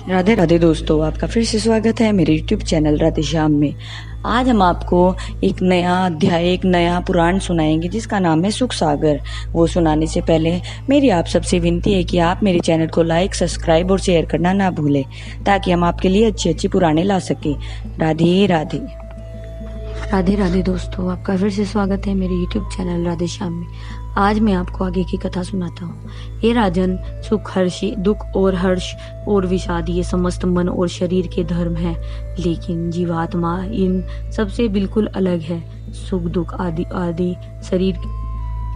राधे राधे दोस्तों, आपका फिर से स्वागत है मेरे YouTube चैनल राधे श्याम में। आज हम आपको एक नया अध्याय, एक नया पुराण सुनाएंगे जिसका नाम है सुख सागर। वो सुनाने से पहले मेरी आप सबसे विनती है कि आप मेरे चैनल को लाइक, सब्सक्राइब और शेयर करना ना भूलें, ताकि हम आपके लिए अच्छी अच्छी पुराने ला सकें। राधे राधे। राधे राधे दोस्तों, आपका फिर से स्वागत है मेरे YouTube चैनल राधे श्याम में। आज मैं आपको आगे की कथा सुनाता हूँ। हे राजन, सुख, हर्ष, दुख और हर्ष और विषाद ये समस्त मन और शरीर के धर्म हैं, लेकिन जीवात्मा इन सबसे बिल्कुल अलग है। सुख दुख आदि आदि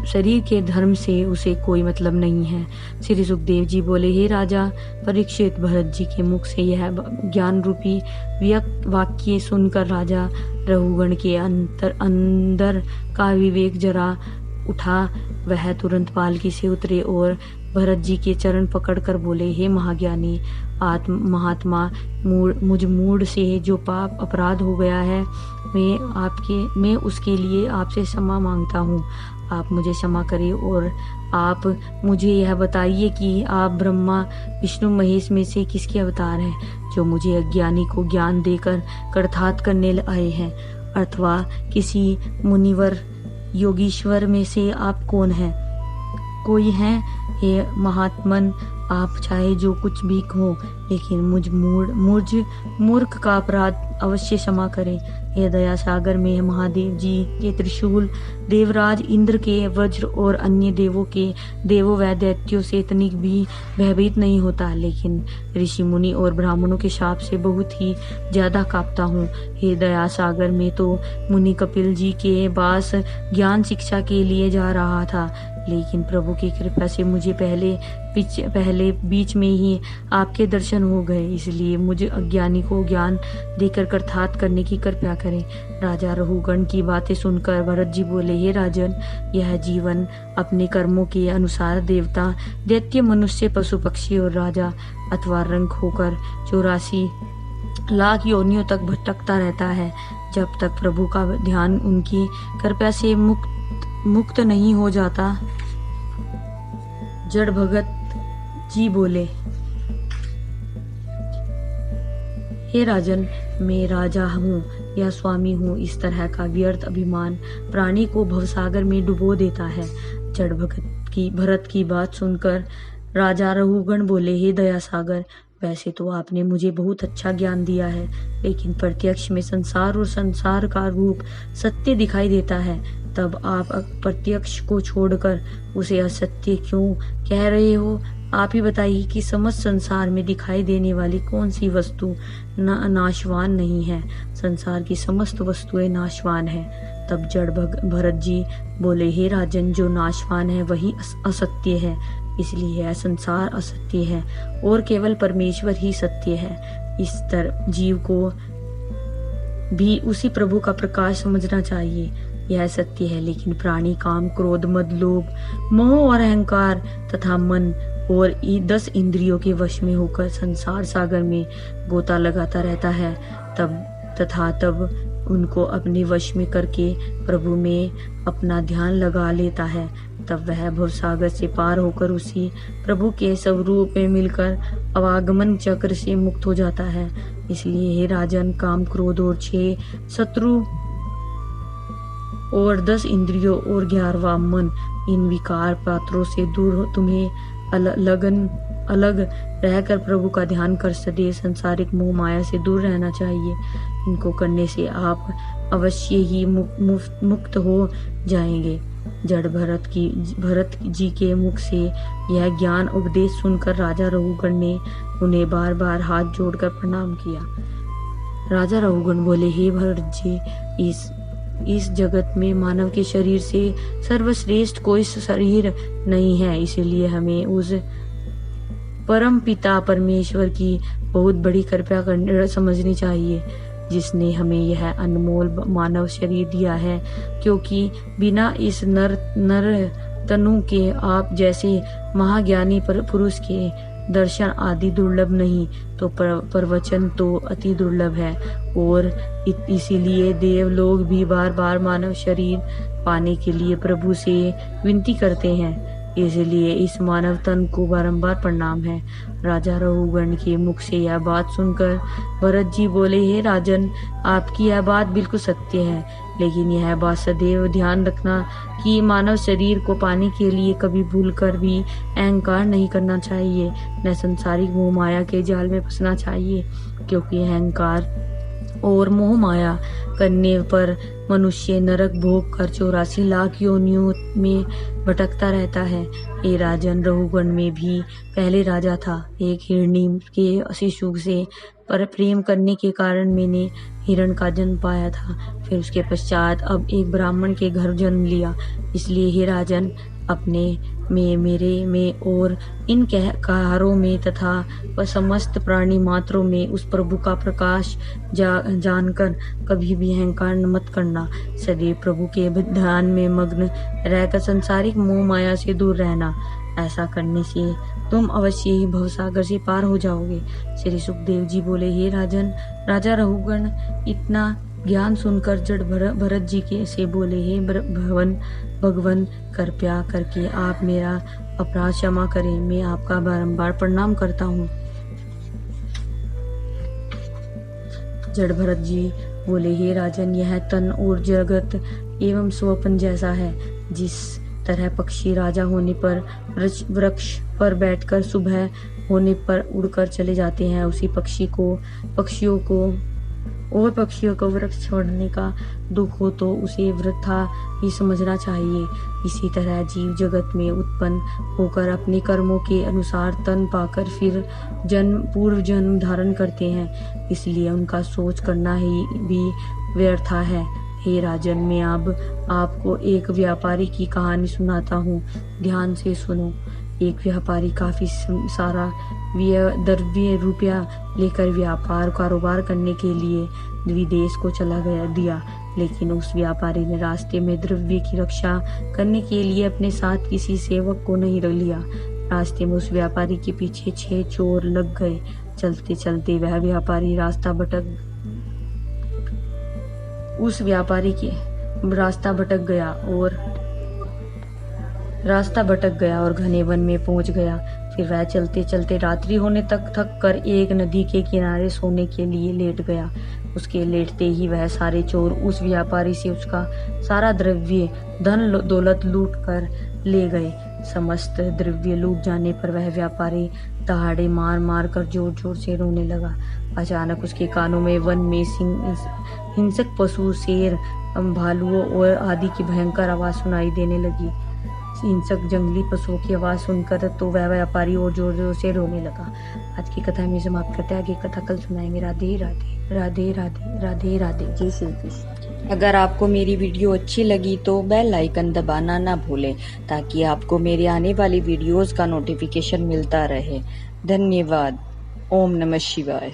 शरीर के धर्म से उसे कोई मतलब नहीं है। श्री सुखदेव जी बोले, हे राजा परीक्षित, भरत जी के मुख से यह ज्ञान रूपी वाक्य सुनकर राजा रघुगण के अंदर का विवेक जरा उठा। वह तुरंत पालकी से उतरे और भरत जी के चरण पकड़कर बोले, हे महाज्ञानी महात्मा, मुझ मूड से जो पाप अपराध हो गया है, मैं उसके लिए आपसे क्षमा मांगता हूँ। आप मुझे क्षमा करें और आप मुझे यह बताइए कि आप ब्रह्मा विष्णु महेश में से किसके अवतार हैं, जो मुझे अज्ञानी को ज्ञान देकर कृतार्थ करने आए हैं, अथवा किसी मुनिवर योगीश्वर में से आप कौन हैं? कोई हैं? हे महात्मन, आप चाहे जो कुछ भी हो, लेकिन मुझ मूर्ख का अपराध अवश्य क्षमा करें। हे दया सागर में महादेव जी के त्रिशूल, देवराज इंद्र के वज्र और अन्य देवों व दैत्यों से तनिक भी भयभीत नहीं होता, लेकिन ऋषि मुनि और ब्राह्मणों के शाप से बहुत ही ज्यादा कांपता हूँ। हे दया सागर में तो मुनि कपिल जी के पास ज्ञान शिक्षा के लिए जा रहा था, लेकिन प्रभु की कृपा से मुझे पहले बीच में ही आपके दर्शन हो गए, इसलिए मुझे अज्ञानी को ज्ञान देकर कृतार्थ करने की कृपा करें। राजा रघुगण की बातें सुनकर भरत जी बोले, हे राजन, यह जीवन अपने कर्मों के अनुसार देवता, दैत्य, मनुष्य, पशु पक्षी और राजा अथवा रंग होकर 84 लाख योनियों तक भटकता रहता है, जब तक प्रभु का ध्यान उनकी कृपा से मुक्त नहीं हो जाता। जड़ भगत जी बोले, हे राजन, मैं राजा हूँ या स्वामी हूँ, इस तरह का व्यर्थ अभिमान प्राणी को भवसागर में डुबो देता है। जड़ भरत की बात सुनकर राजा रघुगण बोले, हे दया सागर, वैसे तो आपने मुझे बहुत अच्छा ज्ञान दिया है, लेकिन प्रत्यक्ष में संसार और संसार का रूप सत्य दिखाई देता है, तब आप प्रत्यक्ष को छोड़कर उसे असत्य क्यों कह रहे हो? आप ही बताइए कि समस्त संसार में दिखाई देने वाली कौन सी वस्तु नाशवान नहीं है? संसार की समस्त वस्तुएं नाशवान हैं। तब जड़ भरत जी बोले, हे राजन, जो नाशवान है वही असत्य है, इसलिए यह संसार असत्य है और केवल परमेश्वर ही सत्य है। इस तरह जीव को भी उसी प्रभु का प्रकाश समझना चाहिए। यह सत्य है, लेकिन प्राणी काम, क्रोध, मद, लोभ, मोह और अहंकार तथा मन और 10 इंद्रियों के वश में होकर संसार सागर में गोता लगाता रहता है। तब उनको अपने वश में करके प्रभु में अपना ध्यान लगा लेता है। तब वह भवसागर से पार होकर उसी प्रभु के स्वरूप में मिलकर अवागमन चक्र से मुक्त हो जाता है। इसलिए हे राजन, काम, क्रोध और 6 शत्रु और 10 इंद्रियों और 11वां मन, इन विकार पात्रों से दूर तुम्हें अलग रहकर प्रभु का ध्यान कर सदैव संसारिक मोह माया से दूर रहना चाहिए। इनको करने से आप अवश्य ही मुक्त हो जाएंगे। जड़ भरत जी के मुख से यह ज्ञान उपदेश सुनकर राजा रघुगण ने उन्हें बार बार हाथ जोड़कर प्रणाम किया। राजा रघुगण बोले, हे भरत जी, इस जगत में मानव के शरीर से सर्वश्रेष्ठ कोई शरीर नहीं है, इसलिए हमें उस परम पिता परमेश्वर की बहुत बड़ी कृपा समझनी चाहिए, जिसने हमें यह अनमोल मानव शरीर दिया है, क्योंकि बिना इस नर तनु के आप जैसे महाज्ञानी पुरुष के दर्शन आदि दुर्लभ नहीं, तो प्रवचन तो अति दुर्लभ है। और इसीलिए देव लोग भी बार बार मानव शरीर पाने के लिए प्रभु से विनती करते हैं। इसलिए इस मानव तन को बारंबार प्रणाम है। राजा रघुगण के मुख से यह बात सुनकर भरत जी बोले, हे राजन, आपकी यह बात बिल्कुल सत्य है, लेकिन यह बात सदैव ध्यान रखना कि मानव शरीर को पाने के लिए कभी भूलकर भी अहंकार नहीं करना चाहिए, न संसारिक मोह माया के जाल में फंसना चाहिए, क्योंकि अहंकार और मोह माया करने पर मनुष्य नरक भोग कर 84 लाख योनियों में भटकता रहता है। ये राजन, रघुगण में भी पहले राजा था। एक हिरणी के शिशु से पर प्रेम करने के कारण मैंने हिरण का जन्म पाया था। फिर उसके पश्चात अब एक ब्राह्मण के घर जन्म लिया। इसलिए हे राजन, अपने में, मेरे में और इन काहारों में तथा वह समस्त प्राणी मात्रों में उस प्रभु का प्रकाश जानकर कभी भी अहंकार मत करना। सदैव प्रभु के ध्यान में मग्न रहकर संसारिक मोह माया से दूर रहना। ऐसा करने से तुम अवश्य ही भवसागर से पार हो जाओगे। श्री सुखदेव जी बोले, हे राजन, राजा रघुगण इतना ज्ञान सुनकर जड़ भरत जी के से बोले, हे भगवान, कृपया करके आप मेरा अपराध क्षमा करें, मैं आपका बारंबार प्रणाम करता हूँ। जड़ भरत जी बोले, हे राजन, यह तन और जगत एवं स्वप्न जैसा है। जिस तरह पक्षी राजा होने पर वृक्ष पर बैठकर सुबह होने पर उड़कर चले जाते हैं, उसी पक्षियों को वृक्ष छोड़ने का दुख हो तो उसे वृथा ही समझना चाहिए। इसी तरह जीव जगत में उत्पन्न होकर अपने कर्मों के अनुसार तन पाकर फिर पूर्व जन्म धारण करते हैं, इसलिए उनका सोच करना ही भी व्यर्थ है। हे राजन, मैं अब आपको एक व्यापारी की कहानी सुनाता हूँ, ध्यान से सुनो। एक व्यापारी काफी सारा द्रव्य रुपया लेकर कारोबार करने के लिए विदेश को चला दिया, लेकिन उस व्यापारी ने रास्ते में द्रव्य की रक्षा करने के लिए अपने साथ किसी सेवक को नहीं लिया। रास्ते में उस व्यापारी के पीछे 6 चोर लग गए। चलते चलते वह व्यापारी रास्ता भटक गया और घने वन में पहुंच गया। फिर वह चलते चलते रात्रि होने तक थक कर एक नदी के किनारे सोने के लिए लेट गया। उसके लेटते ही वह सारे चोर उस व्यापारी से उसका सारा द्रव्य धन दौलत लूट कर ले गए। समस्त द्रव्य लूट जाने पर वह व्यापारी दहाड़े मार मार कर जोर जोर से रोने लगा। अचानक उसके कानों में वन में हिंसक पशु, शेर, भालुओं और आदि की भयंकर आवाज सुनाई देने लगी। हिंसक जंगली पशुओं की आवाज सुनकर तो वह व्यापारी और जोर जोर से रोने लगा। आज की कथा में समाप्त करते हैं, आगे कथा कल सुनाएंगे। राधे राधे राधे राधे राधे राधे। जय श्री कृष्ण। अगर आपको मेरी वीडियो अच्छी लगी तो बेल आइकन दबाना ना भूलें, ताकि आपको मेरे आने वाली वीडियोस का नोटिफिकेशन मिलता रहे। धन्यवाद। ओम नमः शिवाय।